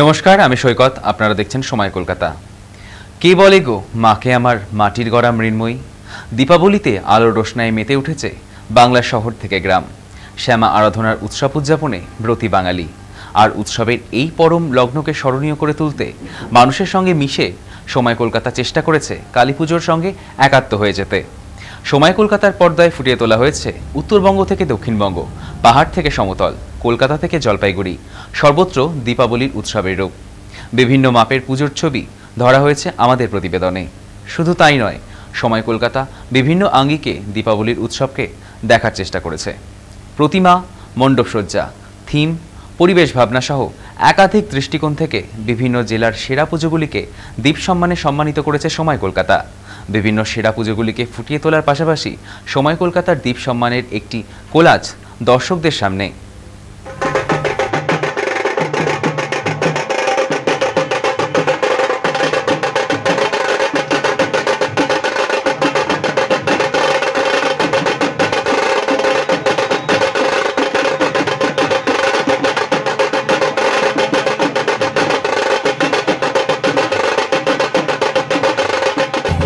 নমস্কার, আমি সৈকত। আপনারা দেখছেন সময় কলকাতা। কে বলে গো মাকে আমার মাটির গড়া মৃন্ময়ী। দীপাবলিতে আলোর রোশনায় মেতে উঠেছে বাংলার শহর থেকে গ্রাম। শ্যামা আরাধনার উৎসব উদযাপনে ব্রতী বাঙালি। আর উৎসবের এই পরম লগ্নকে স্মরণীয় করে তুলতে মানুষের সঙ্গে মিশে সময় কলকাতা চেষ্টা করেছে কালীপুজোর সঙ্গে একাত্ম হয়ে যেতে। সময় কলকাতার পর্দায় ফুটিয়ে তোলা হয়েছে উত্তরবঙ্গ থেকে দক্ষিণবঙ্গ, পাহাড় থেকে সমতল, কলকাতা থেকে জলপাইগুড়ি, সর্বত্র দীপাবলির উৎসবের রূপ। বিভিন্ন মাপের পুজোর ছবি ধরা হয়েছে আমাদের প্রতিবেদনে। শুধু তাই নয়, সময় কলকাতা বিভিন্ন আঙ্গিকে দীপাবলির উৎসবকে দেখার চেষ্টা করেছে। প্রতিমা, মণ্ডপসজ্জা, থিম, পরিবেশ ভাবনা সহ একাধিক দৃষ্টিকোণ থেকে বিভিন্ন জেলার সেরা পুজোগুলিকে দীপ সম্মানে সম্মানিত করেছে সময় কলকাতা। বিভিন্ন সেরা পুজোগুলিকে ফুটিয়ে তোলার পাশাপাশি সময় কলকাতার দীপ সম্মানের একটি কোলাজ দর্শকদের সামনে।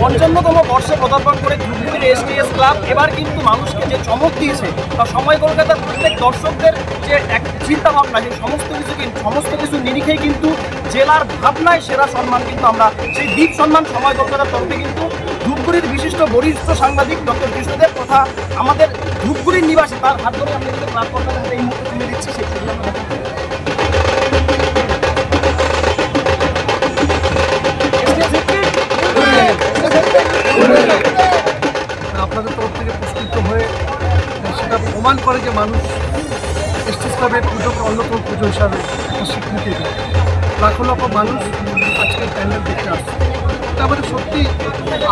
পঞ্চান্নতম বর্ষে পদার্পণ করে ধূপগুড়ির এসটিএস ক্লাব এবার কিন্তু মানুষকে যে চমক দিয়েছে বা সময় কলকাতার প্রত্যেক দর্শকদের যে এক চিন্তা ভাবনা, যে সমস্ত কিছু নিরিখেই কিন্তু জেলার ভাবনায় সেরা সম্মান কিন্তু আমরা সেই দ্বীপ সম্মান সময় কলকাতার তরফে কিন্তু ধূপগুড়ির বিশিষ্ট বরিষ্ঠ সাংবাদিক ডক্টর কৃষ্ণদেব তথা আমাদের ধূপগুড়ির নিবাসী তার হাত ধরে আমরা কিন্তু ক্লাব কলকাতার এই মুহূর্তে তুলে দিচ্ছি। সেই আপনাদের তরফ থেকে পুরস্কৃত হয়ে সেটা প্রমাণ করে যে মানুষ এসটিএস ক্লাবের পুজোকে অন্যতম পুজো হিসাবে একটা স্বীকৃতি দেয়। লাখো লাখো মানুষ আজকে প্যান্ডেল দেখতে আসছে। এটা আমাদের সত্যি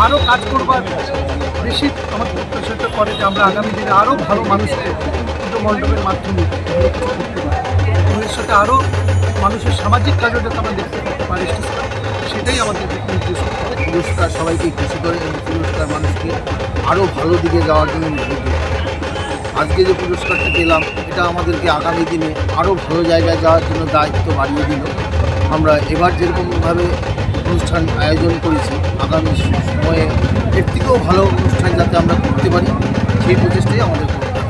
আরও কাজ করবার বেশি আমাদের প্রত্যাশিত করে যে আমরা আগামী দিনে আরও ভালো মানুষকে পুজো মণ্ডপের মাধ্যমে করতে পারি এবং এর সাথে আরও মানুষের সামাজিক কাজও যাতে আমরা দেখতে করতে পারি এসটিএস ক্লাব, সেটাই আমাদের উদ্দেশ্য। পুরস্কার সবাইকে খুশি করে এবং পুরস্কার মানুষকে আরও ভালো দিকে যাওয়ার জন্য উদ্যোগী। আজকে যে পুরস্কারটা পেলাম এটা আমাদেরকে আগামী দিনে আরও ভালো জায়গায় যাওয়ার জন্য দায়িত্ব বাড়িয়ে দিল। আমরা এবার যেরকমভাবে অনুষ্ঠান আয়োজন করেছি আগামী সময়ে এর থেকেও ভালো অনুষ্ঠান যাতে আমরা করতে পারি সেই প্রচেষ্টাই আমাদের করতে হবে।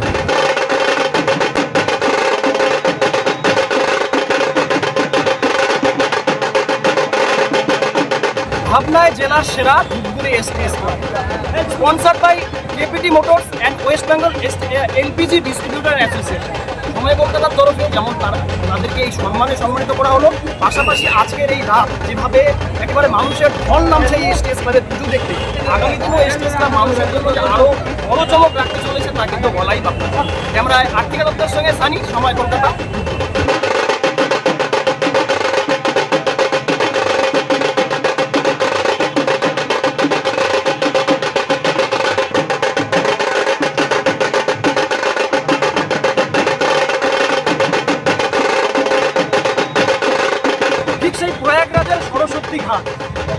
ভাবনায় জেলার সেরা Dhupguri STS club, sponsored by KPT motors and West Bengal LPG distributor association. সময় কলকাতার তরফে যেমন তাদেরকে এই সম্মানিত করা হলো, পাশাপাশি আজকের এই রাত যেভাবে একেবারে মানুষের ঢল নামছে এই এসটিএস ক্লাবের পুজো দেখতে, আগামী দিনেও এসটিএস ক্লাব মানুষের জন্য যে আরও বড় চমক রাখতে চলেছে তা কিন্তু বলাই বাকি। ক্যামেরায় আর্থিক দত্তের সঙ্গে সানি, সময় কলকাতা। সেই প্রয়াগরাজের সরস্বতী ঘাট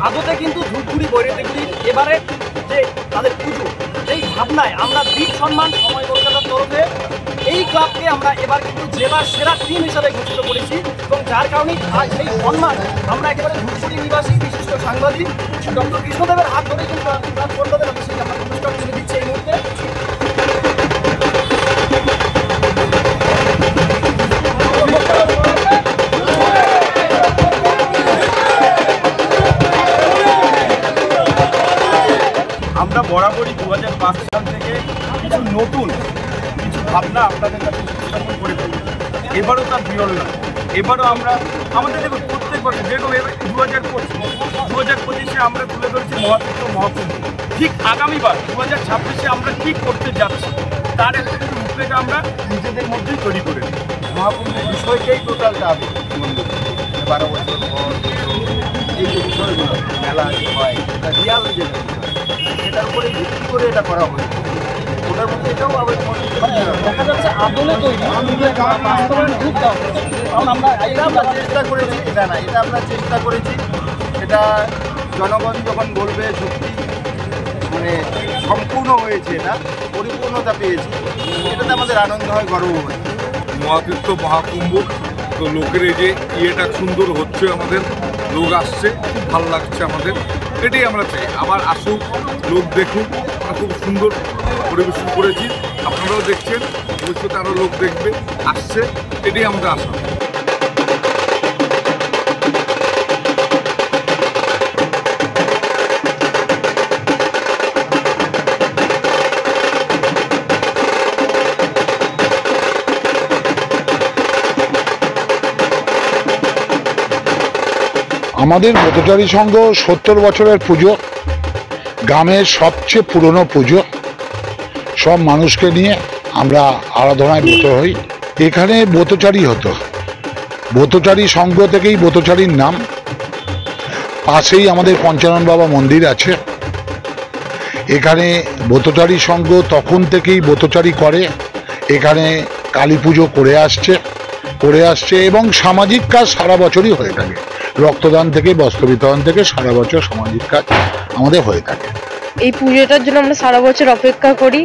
আদতে কিন্তু ধূপগুড়ি বৈরাগীগুড়ি এবারে যে তাদের পুজো এই ভাবনায় আমরা দ্বীপ সম্মান সময় কলকাতার তরফে এই ক্লাবকে আমরা এবার কিন্তু জেলার সেরা টিম হিসাবে ঘোষিত করেছি এবং যার কারণে সেই সম্মান আমরা একেবারে ধূপগুড়ি নিবাসী বিশিষ্ট সাংবাদিক ডক্টর কৃষ্ণদেবের হাত ধরে কিন্তু ক্লাব কলকাতার অফিসে আমরা পুরস্কার তুলে দিচ্ছি এই মুহূর্তে। আমরা বরাবরই 2005 সাল থেকে কিছু নতুন কিছু ভাবনা আপনাদের কাছে উপস্থাপন করে থাকি। এবারও তার বিরল না। এবারও আমরা আমাদের দেখুন প্রত্যেক বছর যেরকম 2025-এ আমরা তুলে ধরেছি মহাতীর্থ মহাকুম্ভ। ঠিক আগামীবার 2026-এ আমরা কী করতে যাচ্ছি তার একটা কিছু রূপরেখা আমরা নিজেদের মধ্যেই তৈরি করে নিই। মহাকুম্ভের বিষয়টাই টোটালটা আগে 12 বছর পর এই যে বিষয়গুলো মেলা হয় এটা রিয়াল যে সেটার উপরে ভিত্তি করে এটা করা হয়েছে। ওটার মধ্যে এটাও আবার দেখা যাচ্ছে আদলে তৈরি বাস্তবায়ন খুব দাম, কারণ আমরা চেষ্টা করেছি। এটা না, এটা আমরা চেষ্টা করেছি। এটা জনগণ যখন বলবে সত্যি মানে সম্পূর্ণ হয়েছে, এটা পরিপূর্ণতা পেয়েছি, এটাতে আমাদের আনন্দ হয়, গর্ব হয়। মহাতীর্থ মহাকুম্ভ তো লোকের এই যে ইয়েটা সুন্দর হচ্ছে, আমাদের লোক আসছে, খুব ভালো লাগছে আমাদের, এটাই আমরা চাই। আবার আসুক, লোক দেখুক, আমরা খুব সুন্দর পরিবেশন করেছি, আপনারাও দেখছেন, ভবিষ্যতে আরও লোক দেখবে, আসছে, এটাই আমাদের আশা। আমাদের ব্রতচারী সংঘ 70 বছরের পুজো, গ্রামের সবচেয়ে পুরনো পুজো। সব মানুষকে নিয়ে আমরা আরাধনায় ব্রত হই। এখানে ব্রতচারী হতো, ব্রতচারী সংঘ থেকেই ব্রতচারীর নাম। পাশেই আমাদের পঞ্চানন বাবা মন্দির আছে। এখানে ব্রতচারী সংঘ তখন থেকেই ব্রতচারী করে, এখানে কালী পুজো করে আসছে এবং সামাজিক কাজ সারা বছরই হয়ে থাকে। রক্তদান থেকে বস্ত্র বিতরণ থেকে সারা বছর সামাজিক কাজ আমাদের হয়ে থাকে। এই পুজোটার জন্য আমরা সারা বছর অপেক্ষা করি,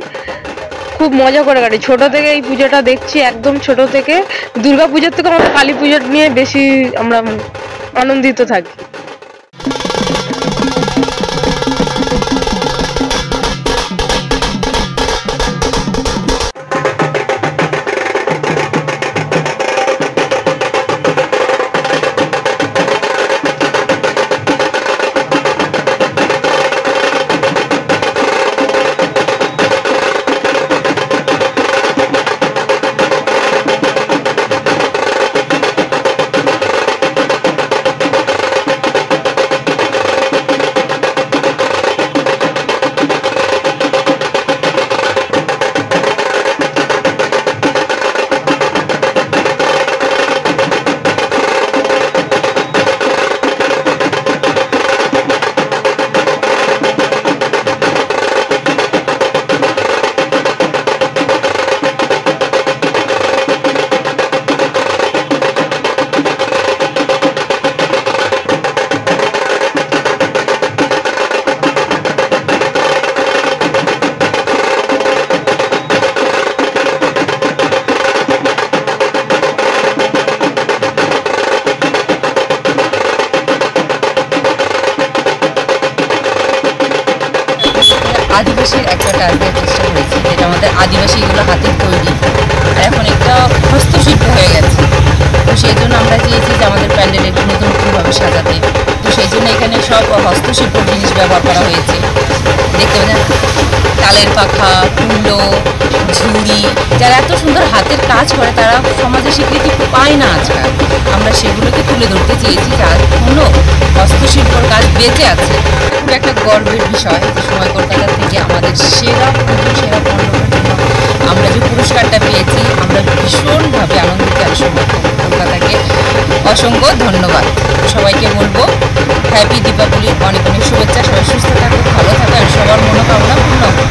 খুব মজা করে কাটি। ছোট থেকে এই পুজোটা দেখছি, একদম ছোট থেকে। দুর্গা পুজোর থেকে আমরা কালী পুজো নিয়ে বেশি আমরা আনন্দিত থাকি। আদিবাসীর একটা টার্গেট চেষ্টা করেছি, যেটা আমাদের আদিবাসীগুলো হাতের তৈরি, আর এখন একটা হস্তশিল্প হয়ে গেছে। তো সেই জন্য আমরা চেয়েছি যে আমাদের প্যান্ডেল একটু নতুনভাবে সাজাতে। তো সেই জন্য এখানে সব হস্তশিল্প জিনিস ব্যবহার করা হয়েছে। দেখতে পাচ্ছেন তালের পাখা, কুলো, ঝুড়ি, যারা এত সুন্দর হাতের কাজ করে তারা সমাজে স্বীকৃতি পায় না আজকাল। আমরা সেগুলোকে তুলে ধরতে চেয়েছি, যার কোনো হস্তশিল্পর কাজ বেঁচে আছে। খুব একটা গর্বের বিষয় যে সময় কলকাতা থেকে আমাদের সেরা পুজো, সেরা মণ্ডপের জন্য আমরা যে পুরস্কারটা পেয়েছি, আমরা ভীষণভাবে আনন্দিত। সময় কলকাতাকে অসংখ্য ধন্যবাদ। সবাইকে বলবো হ্যাপি দীপাবলির অনেক অনেক শুভেচ্ছা। সবাই সুস্থ থাকুক, ভালো থাকুক, আর সবার মনোকামনা পূর্ণ হোক।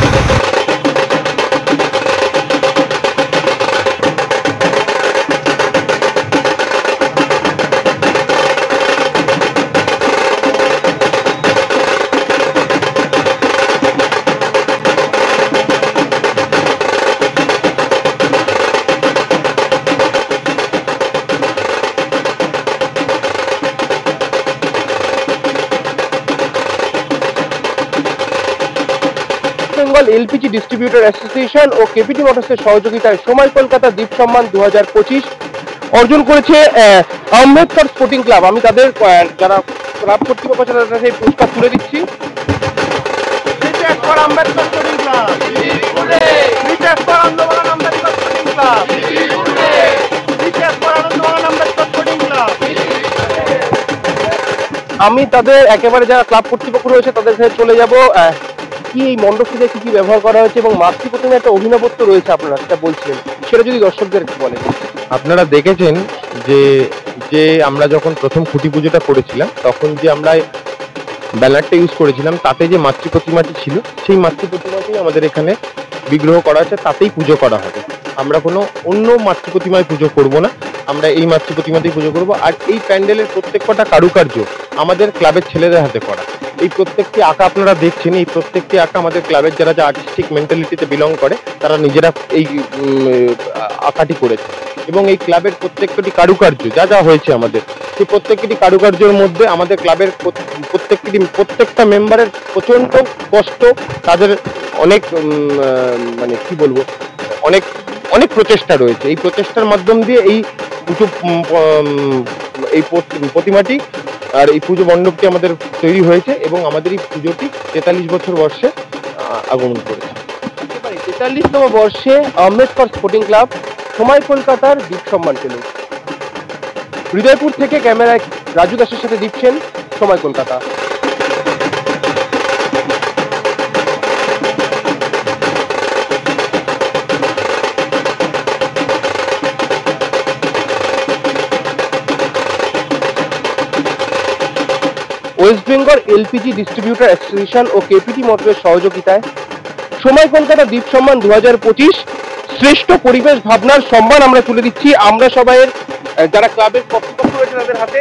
বেঙ্গল এলপিজি ডিস্ট্রিবিউটর অ্যাসোসিয়েশন ও কেপিটি মোটরসের সহযোগিতায় সময় কলকাতা দ্বীপ সম্মান 2025 অর্জন করেছে আম্বেদকর স্পোর্টিং ক্লাব। আমি তাদের যারা ক্লাব কর্তৃপক্ষ আছে তাদের সেই পুরস্কার তুলে দিচ্ছি। Ambedkar sporting club, Ambedkar sporting club, Ambedkar sporting club. আমি তাদের একেবারে যারা ক্লাব কর্তৃপক্ষ রয়েছে তাদের সাথে চলে যাব। কি এই মণ্ডপটিতে কি কি ব্যবহার করা হয়েছে এবং মাতৃ প্রতিমায় একটা অভিনবত্ব রয়েছে, আপনারা সেটা বলছিলেন, সেটা যদি দর্শকদের বলেন। আপনারা দেখেছেন যে আমরা যখন প্রথম খুঁটি পুজোটা করেছিলাম তখন যে আমরা ব্যানারটা ইউজ করেছিলাম, তাতে যে মাতৃ প্রতিমাটি ছিল সেই মাতৃ প্রতিমাটি আমাদের এখানে বিগ্রহ করা আছে, তাতেই পুজো করা হবে। আমরা কোনো অন্য মাতৃ প্রতিমায় পুজো করব না, আমরা এই মাতৃ প্রতিমাতেই পুজো করব। আর এই প্যান্ডেলের প্রত্যেকটা কারুকার্য আমাদের ক্লাবের ছেলেদের হাতে করা। এই প্রত্যেকটি আঁকা আপনারা দেখছেন, এই প্রত্যেকটি আঁকা আমাদের ক্লাবের যারা যে আর্টিস্টিক মেন্টালিটিতে বিলং করে তারা নিজেরা এই আঁকাটি করেছে। এবং এই ক্লাবের প্রত্যেকটি কারুকার্য যা যা হয়েছে আমাদের, সেই প্রত্যেকটি কারুকার্যের মধ্যে আমাদের ক্লাবের প্রত্যেকটা মেম্বারের প্রচণ্ড কষ্ট, তাদের অনেক মানে কি বলবো, অনেক অনেক প্রচেষ্টা রয়েছে। এই প্রচেষ্টার মাধ্যম দিয়ে এই পুজো এই প্রতিমাটি আর এই পুজো মণ্ডপটি আমাদের তৈরি হয়েছে এবং আমাদের এই পুজোটি 43 বছর বর্ষে আগমন করেছে। 43তম বর্ষে আম্বেদকর স্পোর্টিং ক্লাব সময় কলকাতার দ্বীপ সম্মান পেল। হৃদয়পুর থেকে ক্যামেরায় রাজু দাসের সাথে Deep Sen, Samay Kolkata. West Bengal LPG distributor association ও কেপিটি মোটরের সহযোগিতায় সময় কলকাতা দ্বীপ সম্মান 2025 শ্রেষ্ঠ পরিবেশ ভাবনার সম্মান আমরা তুলে দিচ্ছি আমরা সবাইয়ের যারা ক্লাবের কর্তৃপক্ষ রয়েছে তাদের হাতে।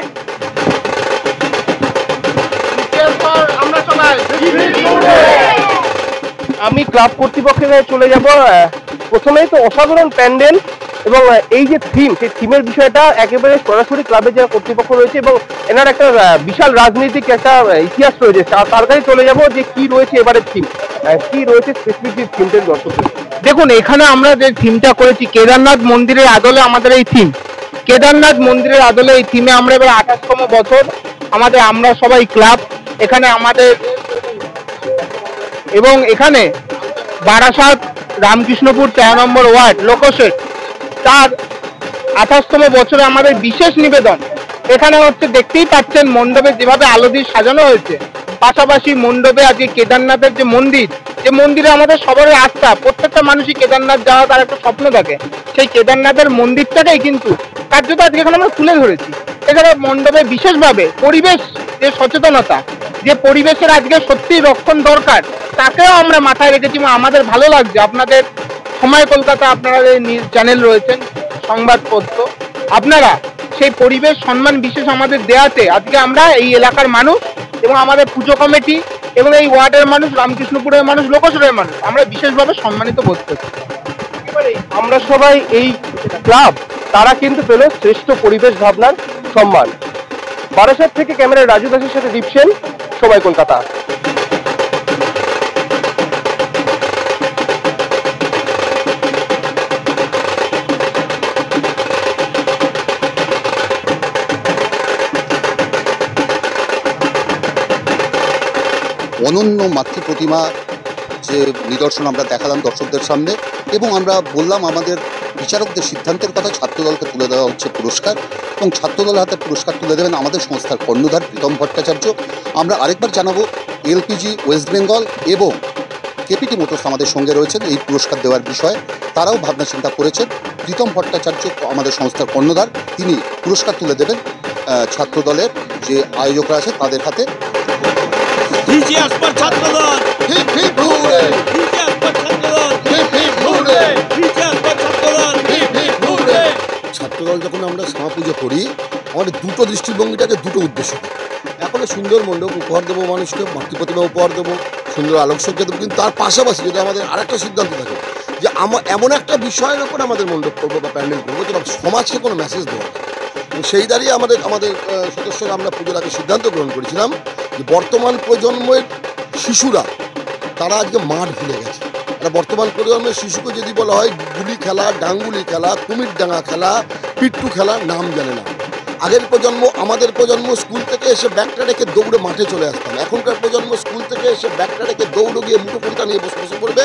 আমি ক্লাব কর্তৃপক্ষের কাছে চলে যাব। প্রথমেই তো অসাধারণ প্যান্ডেল এবং এই যে থিম, সেই থিমের বিষয়টা একেবারে সরাসরি ক্লাবের যারা কর্তৃপক্ষ রয়েছে এবং এনার একটা বিশাল রাজনৈতিক একটা ইতিহাস রয়েছে, তার কাছে চলে যাব যে কি রয়েছে এবারের থিম, কি রয়েছে স্পেসিফিক যে থিমটার দর্শকদের। দেখুন, এখানে আমরা যে থিমটা করেছি কেদারনাথ মন্দিরের আদলে আমাদের এই থিম, কেদারনাথ মন্দিরের আদলে এই থিমে আমরা এবার 28তম বছর আমাদের, আমরা সবাই ক্লাব এখানে আমাদের, এবং এখানে বারাসাত রামকৃষ্ণপুর 13 নম্বর ওয়ার্ড লোকসেট তার 28তম বছরে আমাদের বিশেষ নিবেদন। এখানে হচ্ছে দেখতেই পাচ্ছেন মণ্ডপে যেভাবে আলো দিয়ে সাজানো হয়েছে, পাশাপাশি মণ্ডপে আজকে কেদারনাথের যে মন্দির, যে মন্দিরে আমাদের সবারই আস্থা, প্রত্যেকটা মানুষই কেদারনাথ যাওয়া তার একটা স্বপ্ন থাকে, সেই কেদারনাথের মন্দিরটাকেই কিন্তু কার্যত আজকে এখানে আমরা তুলে ধরেছি। এখানে মণ্ডপে বিশেষভাবে পরিবেশ যে সচেতনতা, যে পরিবেশের আজকে সত্যি রক্ষণ দরকার, তাকেও আমরা মাথায় রেখেছি এবং আমাদের ভালো লাগছে। আপনাদের সময় কলকাতা, আপনারা নিউজ চ্যানেল রয়েছেন, সংবাদপত্র, আপনারা সেই পরিবেশ সম্মান বিশেষ আমাদের দেয়াতে আজকে আমরা এই এলাকার মানুষ এবং আমাদের পুজো কমিটি এবং এই ওয়ার্ডের মানুষ, রামকৃষ্ণপুরের মানুষ, লোকসরের মানুষ, আমরা বিশেষভাবে সম্মানিত বোধ করছি। আমরা সবাই এই ক্লাব তারা কিন্তু পেল শ্রেষ্ঠ পরিবেশ ভাবনার সম্মান। বারাসাত থেকে ক্যামেরায় রাজু দাসের সাথে দীপ সেন, সময় কলকাতা। অনন্য মাতৃ প্রতিমা যে নিদর্শন আমরা দেখালাম দর্শকদের সামনে, এবং আমরা বললাম আমাদের বিচারকদের সিদ্ধান্তের কথা, ছাত্রদলকে তুলে দেওয়া হচ্ছে পুরস্কার, এবং ছাত্রদলের হাতে পুরস্কার তুলে দেবেন আমাদের সংস্থার কর্ণধার প্রীতম ভট্টাচার্য। আমরা আরেকবার জানাবো, এলপিজি ওয়েস্ট বেঙ্গল এবং কেপিটি মোটরস আমাদের সঙ্গে রয়েছেন এই পুরস্কার দেওয়ার বিষয়ে, তারাও ভাবনা চিন্তা করেছেন। প্রীতম ভট্টাচার্য আমাদের সংস্থার কর্ণধার, তিনি পুরস্কার তুলে দেবেন ছাত্রদলের যে আয়োজকরা আছে তাদের হাতে। ছাত্রদল যখন আমরা শ্যামা পুজো করি, আমাদের দুটো দৃষ্টিভঙ্গিটাকে দুটো উদ্দেশ্য, এখন সুন্দর মণ্ডপ উপহার দেবো মানুষকে, মাতৃপ্রতিমা উপহার দেবো, সুন্দর আলোকসজ্জা দেবো, কিন্তু তার পাশাপাশি যদি আমাদের আরেকটা সিদ্ধান্ত থাকে যে এমন একটা বিষয়ের ওপর আমাদের মণ্ডপ করবো বা প্যান্ডেল করবো যেটা সমাজকে কোনো মেসেজ দেওয়া, সেই দাঁড়িয়ে আমাদের সদস্যরা আমরা পুজোর আগে সিদ্ধান্ত গ্রহণ করেছিলাম যে বর্তমান প্রজন্মের শিশুরা তারা আজকে মাঠ ভুলে গেছে। একটা বর্তমান প্রজন্মের শিশুকে যদি বলা হয় গুলি খেলা, ডাঙ্গুলি খেলা, কুমির ডাঙা খেলা, পিট্টু খেলা, নাম জানে না। আগের প্রজন্ম, আমাদের প্রজন্ম স্কুল থেকে এসে ব্যাগটা রেখে দৌড়ে মাঠে চলে আসতাম। এখনকার প্রজন্ম স্কুল থেকে এসে ব্যাগটা রেখে দৌড়ে গিয়ে মুঠোফোনটা নিয়ে বসে পড়বে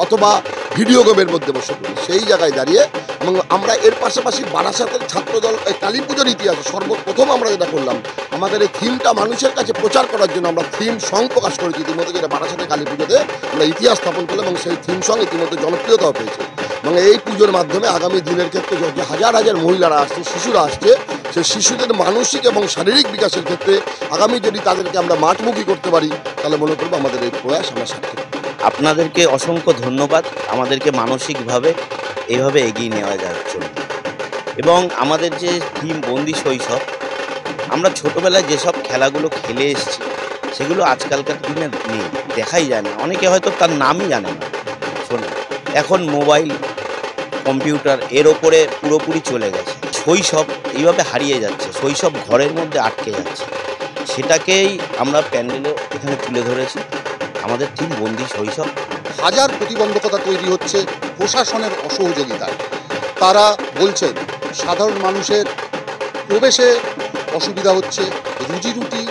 অথবা ভিডিও গেমের মধ্যে বসে পড়বে। সেই জায়গায় দাঁড়িয়ে এবং আমরা এর পাশাপাশি বারাসাতের ছাত্রদল কালী পুজোর ইতিহাসে সর্বপ্রথম আমরা যেটা করলাম, আমাদের এই থিমটা মানুষের কাছে প্রচার করার জন্য আমরা থিম সং প্রকাশ করেছি ইতিমধ্যে, যেটা বারাসাতের কালী পুজোতে আমরা ইতিহাস স্থাপন করলাম এবং সেই থিম সং ইতিমধ্যে জনপ্রিয়তাও পেয়েছে। এবং এই পুজোর মাধ্যমে আগামী দিনের ক্ষেত্রে যে হাজার হাজার মহিলারা আসছে, শিশুরা আসছে, সেই শিশুদের মানসিক এবং শারীরিক বিকাশের ক্ষেত্রে আগামী যদি তাদেরকে আমরা মাঠমুখী করতে পারি, তাহলে মনে করবো আমাদের এই প্রয়াস আমরা সার্থক। আপনাদেরকে অসংখ্য ধন্যবাদ আমাদেরকে মানসিকভাবে এইভাবে এগিয়ে নেওয়া যাচ্ছে। এবং আমাদের যে থিম বন্দি শৈশব, আমরা ছোটোবেলায় যেসব খেলাগুলো খেলে এসেছি সেগুলো আজকালকার দিনে নেই, দেখাই যায় না। অনেকে হয়তো তার নামই জানে না, শোনে। এখন মোবাইল, কম্পিউটার এর ওপরে পুরোপুরি চলে গেছে। শৈশব এইভাবে হারিয়ে যাচ্ছে, শৈশব ঘরের মধ্যে আটকে যাচ্ছে। সেটাকেই আমরা প্যান্ডেলে এখানে তুলে ধরেছি, আমাদের থিম বন্দি শৈশব। হাজার প্রতিবন্ধকতা তৈরি হচ্ছে প্রশাসনের অসহযোগিতায়। তারা বলছেন সাধারণ মানুষের প্রবেশে অসুবিধা হচ্ছে, রুজি রুটি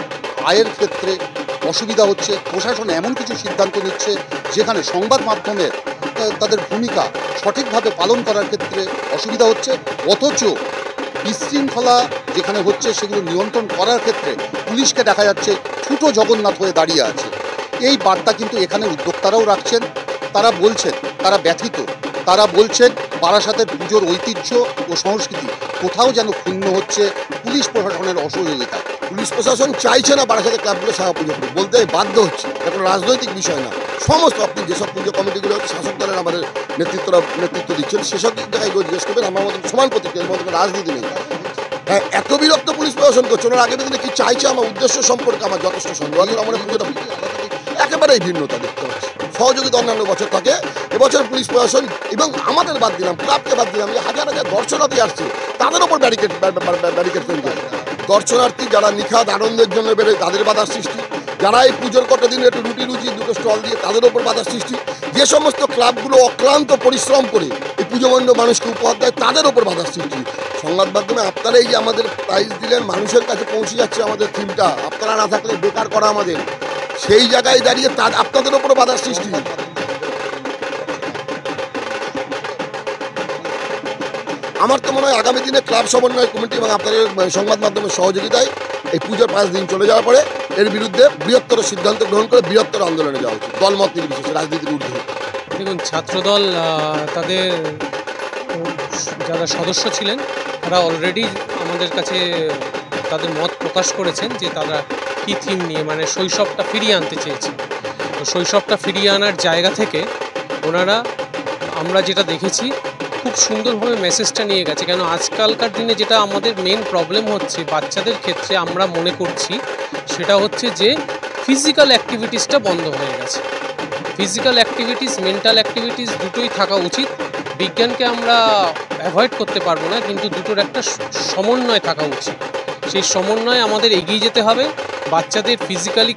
আয়ের ক্ষেত্রে অসুবিধা হচ্ছে। প্রশাসন এমন কিছু সিদ্ধান্ত নিচ্ছে যেখানে সংবাদ মাধ্যমের তাদের ভূমিকা সঠিকভাবে পালন করার ক্ষেত্রে অসুবিধা হচ্ছে, অথচ বিশৃঙ্খলা যেখানে হচ্ছে সেগুলো নিয়ন্ত্রণ করার ক্ষেত্রে পুলিশকে দেখা যাচ্ছে ছোটো জগন্নাথ হয়ে দাঁড়িয়ে আছে। এই বার্তা কিন্তু এখানে উদ্যোক্তারাও রাখছেন। তারা বলছেন তারা ব্যথিত, তারা বলছেন বারাসাতের পুজোর ঐতিহ্য ও সংস্কৃতি কোথাও যেন ক্ষুণ্ণ হচ্ছে পুলিশ প্রশাসনের অসহযোগিতা। পুলিশ প্রশাসন চাইছে না বারাসাতের ক্লাবগুলো সেবা পুজো করতে, বলতে বাধ্য হচ্ছে। এটা কোনো রাজনৈতিক বিষয় না। সমস্ত আপনি যেসব পুজো কমিটিগুলো হচ্ছে শাসক দলের আমাদের নেতৃত্ব দিচ্ছেন, সেসব জায়গায় জিজ্ঞেস করবেন। আমার মতো সমান প্রতিক্রিয়া, এর মধ্যে রাজনীতি নেই। হ্যাঁ, এত বিরক্ত পুলিশ প্রশাসন করছে, ওনার আগে দিনে কি চাইছে আমার উদ্দেশ্য সম্পর্কে আমার যথেষ্ট সন্দেহ। আমরা পুজোটা একেবারেই ভিন্নতা দেখতে পাচ্ছি। সহযোগিতা অন্যান্য বছর থাকে, এবছর পুলিশ প্রশাসন এবং আমাদের বাদ দিলাম, ক্লাবকে বাদ দিলাম, যে হাজার হাজার দর্শনার্থী আসছে তাদের ওপর ব্যারিকেড তৈরি করে। দর্শনার্থী যারা নিখাদ আনন্দের জন্য বেড়ে তাদের বাধার সৃষ্টি, যারা এই পুজোর কটা দিনে একটু রুটি রুচি দুটো স্টল দিয়ে তাদের ওপর বাধার সৃষ্টি, যে সমস্ত ক্লাবগুলো অক্লান্ত পরিশ্রম করে এই পুজোমণ্ড মানুষকে উপহার দেয় তাদের ওপর বাধার সৃষ্টি। সংবাদ মাধ্যমে আপনারা এই যে আমাদের প্রাইজ দিলেন, মানুষের কাছে পৌঁছে যাচ্ছে আমাদের থিমটা, আপনারা না থাকলে বেকার করা আমাদের, সেই জায়গায় দাঁড়িয়ে আপনাদের ওপর বাধার সৃষ্টি। আমার তো মনে হয় আগামী দিনে ক্লাব সমন্বয় কমিটি এবং আপনাদের সংবাদ মাধ্যমের সহযোগিতায় এই পুজোর 5 দিন চলে যাওয়ার পরে এর বিরুদ্ধে বৃহত্তর সিদ্ধান্ত গ্রহণ করে বৃহত্তর আন্দোলনে যাওয়া উচিত, দলমত নির্বিশেষে, রাজনীতির ঊর্ধ্বে। দেখুন, ছাত্রদল তাদের যারা সদস্য ছিলেন তারা অলরেডি আমাদের কাছে তাদের মত প্রকাশ করেছেন যে তারা কী থিম নিয়ে, মানে শৈশবটা ফিরিয়ে আনতে চেয়েছে। তো শৈশবটা ফিরিয়ে আনার জায়গা থেকে ওনারা, আমরা যেটা দেখেছি, খুব সুন্দরভাবে মেসেজটা নিয়ে গেছে। কেন আজকালকার দিনে যেটা আমাদের মেন প্রবলেম হচ্ছে বাচ্চাদের ক্ষেত্রে আমরা মনে করছি, সেটা হচ্ছে যে ফিজিক্যাল অ্যাক্টিভিটিসটা বন্ধ হয়ে গেছে। ফিজিক্যাল অ্যাক্টিভিটিস, মেন্টাল অ্যাক্টিভিটিস দুটোই থাকা উচিত। বিজ্ঞানকে আমরা অ্যাভয়েড করতে পারবো না, কিন্তু দুটোর একটা সমন্বয় থাকা উচিত। সেই সমন্বয়ে আমাদের এগিয়ে যেতে হবে। বাচ্চাদের ফিজিক্যালি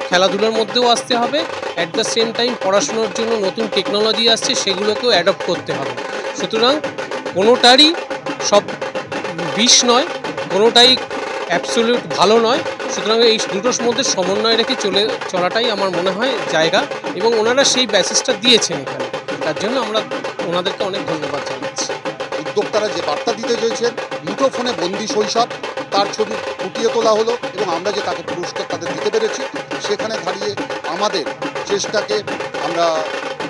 খেলাধুলার মধ্যেও আসতে হবে, অ্যাট দ্য সেম টাইম পড়াশোনার জন্য নতুন টেকনোলজি আসছে সেগুলোকেও অ্যাডপ্ট করতে হবে। সুতরাং কোনোটারই সব বিষ নয়, কোনোটাই অ্যাবসলিউট ভালো নয়। সুতরাং এই দুটোর মধ্যে সমন্বয় রেখে চলাটাই আমার মনে হয় জায়গা, এবং ওনারা সেই মেসেজটা দিয়েছেন এখানে। তার জন্য আমরা ওনাদেরকে অনেক ধন্যবাদ জানাচ্ছি। উদ্যোক্তারা যে বার্তা দিতে চেয়েছেন, মুঠোফোনে বন্দি শৈশব, তার ছবি ফুটিয়ে তোলা হলো এবং আমরা যে তাকে পুরস্কার তাদের দিতে পেরেছি, সেখানে দাঁড়িয়ে আমাদের চেষ্টাকে আমরা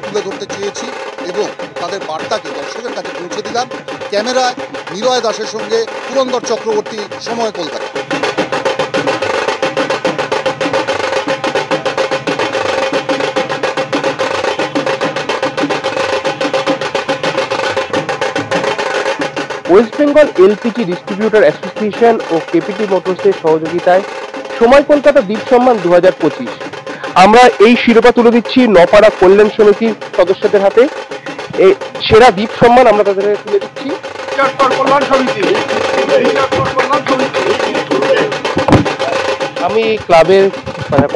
তুলে ধরতে চেয়েছি এবং তাদের বার্তাকে দর্শকের কাছে পৌঁছে দিলাম। ক্যামেরায় নিলয় দাসের সঙ্গে Purandar Chakraborty, Samay Kolkata. West Bengal LPG distributor association ও কেপিটি মোটরসের সহযোগিতায় সময় কলকাতা দ্বীপ সম্মান 2025 আমরা এই শিরোপা তুলে দিচ্ছি নপাড়া কল্যাণ সমিতির সদস্যদের হাতে। এই সেরা দ্বীপ সম্মান আমরা তাদের তুলে দিচ্ছি। আমি ক্লাবের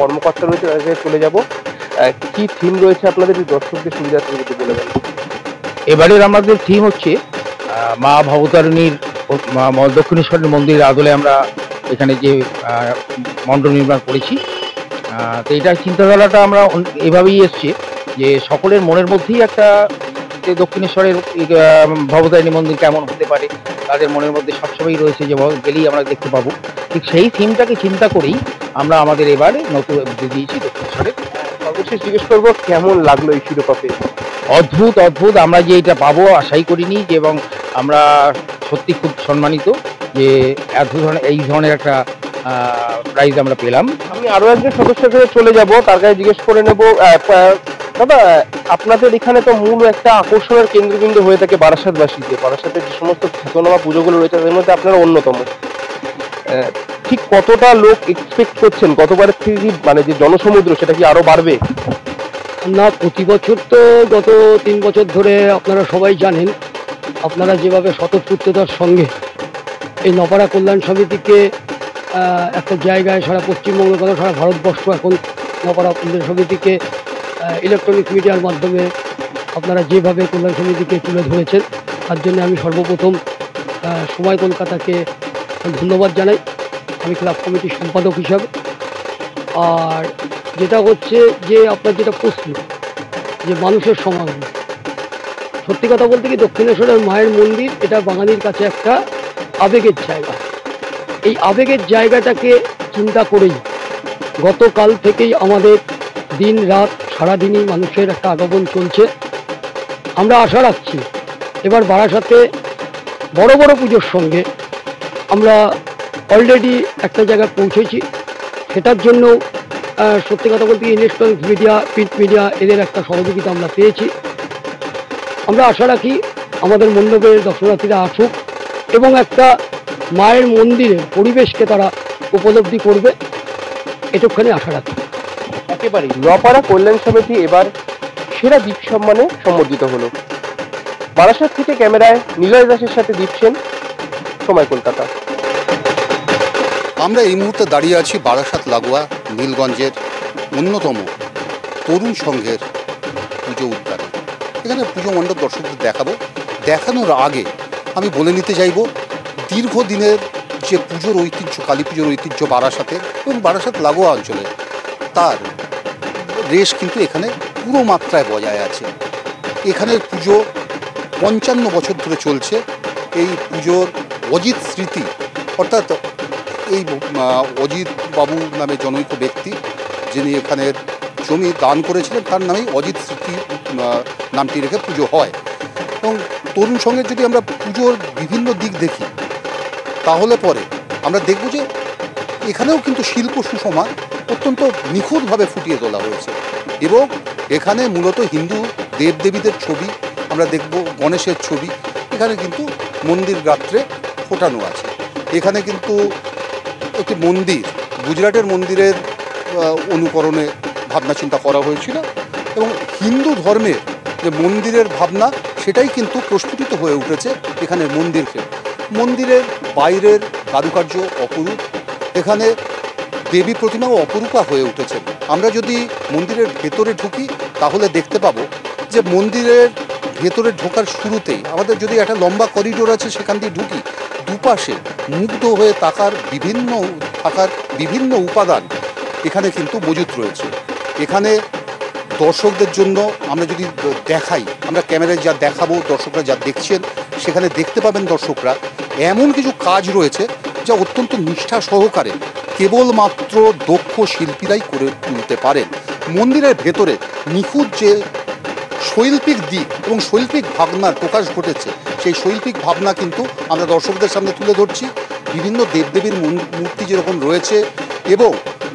কর্মকর্তা রয়েছে তাদের চলে যাব। কি থিম রয়েছে আপনাদের দর্শকদের সুবিধার্থে যদি বলে দেন। এবারের আমাদের থিম হচ্ছে মা ভবতারিণীর, মা দক্ষিণেশ্বরের মন্দিরের আদলে আমরা এখানে যে মণ্ডপ নির্মাণ করেছি। তো এইটার চিন্তাধারাটা আমরা এভাবেই এসছে যে সকলের মনের মধ্যেই একটা, যে দক্ষিণেশ্বরের ভবতারিণী মন্দির কেমন হতে পারে তাদের মনের মধ্যে সবসময়ই রয়েছে, যে গেলেই আমরা দেখতে পাবো। ঠিক সেই থিমটাকে চিন্তা করেই আমরা আমাদের এবারে নতুন দিয়েছি দক্ষিণেশ্বরের। সর্বশেষ জিজ্ঞেস করবো কেমন লাগলো এই শিরোপা পেয়ে? অদ্ভুত অদ্ভুত, আমরা যে এটা পাবো আশাই করিনি, যে এবং আমরা সত্যি খুব সম্মানিত যে এই ধরনের একটা প্রাইজ আমরা পেলাম। আমি আরো একজন সদস্যকে চলে যাব, তার কাছে জিজ্ঞেস করে নেব। দাদা, আপনাদের এখানে তো মূল একটা আকর্ষণের কেন্দ্রবিন্দু হয়ে থাকে বারাসাতবাসীকে, বারাসাতের যে সমস্ত খ্যাতনামা পুজোগুলো রয়েছে তাদের মধ্যে আপনারা অন্যতম। ঠিক কতটা লোক এক্সপেক্ট করছেন গতবারের থেকে কি মানে যে জনসমুদ্র সেটা কি আরো বাড়বে? না, প্রতি বছর তো গত 3 বছর ধরে আপনারা সবাই জানেন, আপনারা যেভাবে স্বতঃস্ফূর্ততার সঙ্গে এই নপাড়া কল্যাণ সমিতিকে একটা জায়গায় সারা পশ্চিমবঙ্গ তথা সারা ভারতবর্ষ এখন নপাড়া কল্যাণ সমিতিকে ইলেকট্রনিক মিডিয়ার মাধ্যমে আপনারা যেভাবে কল্যাণ সমিতিকে তুলে ধরেছেন, তার জন্য আমি সর্বপ্রথম সময় কলকাতাকে ধন্যবাদ জানাই আমি ক্লাব কমিটির সম্পাদক হিসাবে। আর যেটা হচ্ছে যে আপনার যেটা প্রশ্ন যে মানুষের সমাগম, সত্যি কথা বলতে কি দক্ষিণেশ্বরের মায়ের মন্দির এটা বাঙালির কাছে একটা আবেগের জায়গা। এই আবেগের জায়গাটাকে চিন্তা করেই গতকাল থেকেই আমাদের দিন রাত সারাদিনই মানুষের একটা আগমন চলছে। আমরা আশা রাখছি এবার বারাসাতে বড় বড় পুজোর সঙ্গে আমরা অলরেডি একটা জায়গায় পৌঁছেছি। সেটার জন্য সত্যি কথা বলতে ইলেকট্রনিক মিডিয়া, প্রিন্ট মিডিয়া এদের একটা সহযোগিতা আমরা পেয়েছি। আমরা আশা রাখি আমাদের মণ্ডপের দর্শনার্থীরা আসুক এবং একটা মায়ের মন্দিরের পরিবেশকে তারা উপলব্ধি করবে, এটুকখানি আশা রাখি। একেবারেই নপাড়া কল্যাণ সমিতি এবার সেরা দ্বীপ সম্মানে সম্বর্ধিত হলো। বারাসাত থেকে ক্যামেরায় নিলয় দাসের সাথে দীপ সেন, সময় কলকাতা। আমরা এই মুহূর্তে দাঁড়িয়ে আছি বারাসাত লাগোয়া নীলগঞ্জের অন্যতম তরুণ সংঘের পুজো উদ্যানে। এখানে পুজো মণ্ডপ দর্শকদের দেখানোর আগে আমি বলে নিতে চাইব দীর্ঘদিনের যে পুজোর ঐতিহ্য, কালী পুজোর ঐতিহ্য বারাসাতের এবং বারাসাত লাগোয়া অঞ্চলে, তার রেশ কিন্তু এখানে পুরো মাত্রায় বজায় আছে। এখানের পুজো 55 বছর ধরে চলছে। এই পুজোর অজিত স্মৃতি, অর্থাৎ এই অজিত বাবু নামে জনৈক ব্যক্তি যিনি এখানের জমি দান করেছিলেন, তার নামেই অজিত স্মৃতি নামটি রেখে পুজো হয়। এবং তরুণ সঙ্গে যদি আমরা পুজোর বিভিন্ন দিক দেখি তাহলে পরে আমরা দেখব যে এখানেও কিন্তু শিল্প সুষমা অত্যন্ত নিখুঁতভাবে ফুটিয়ে তোলা হয়েছে। এবং এখানে মূলত হিন্দু দেবদেবীদের ছবি আমরা দেখব, গণেশের ছবি এখানে কিন্তু মন্দির গাত্রে ফোটানো আছে। এখানে কিন্তু একটি মন্দির, গুজরাটের মন্দিরের অনুকরণে ভাবনা চিন্তা করা হয়েছিল এবং হিন্দু ধর্মের যে মন্দিরের ভাবনা সেটাই কিন্তু প্রস্ফুটিত হয়ে উঠেছে এখানে মন্দিরকে। মন্দিরের বাইরের কারুকার্য অপরূপ, এখানে দেবী প্রতিমাও অপরূপা হয়ে উঠেছে। আমরা যদি মন্দিরের ভেতরে ঢুকি তাহলে দেখতে পাবো যে মন্দিরের ভেতরে ঢোকার শুরুতেই আমাদের যদি একটা লম্বা করিডোর আছে, সেখান দিয়ে ঢুকি, দুপাশে মুগ্ধ হয়ে থাকার বিভিন্ন উপাদান এখানে কিন্তু মজুত রয়েছে। এখানে দর্শকদের জন্য আমরা যদি দেখাই, আমরা ক্যামেরায় যা দেখাবো, দর্শকরা যা দেখছেন সেখানে দেখতে পাবেন দর্শকরা এমন কিছু কাজ রয়েছে যা অত্যন্ত নিষ্ঠা সহকারে কেবলমাত্র দক্ষ শিল্পীরাই করে তুলতে পারেন। মন্দিরের ভেতরে নিখুঁত যে শৈল্পিক দিক এবং শৈল্পিক ভাবনার প্রকাশ ঘটেছে, সেই শৈল্পিক ভাবনা কিন্তু আমরা দর্শকদের সামনে তুলে ধরছি। বিভিন্ন দেবদেবীর মূর্তি যেরকম রয়েছে এবং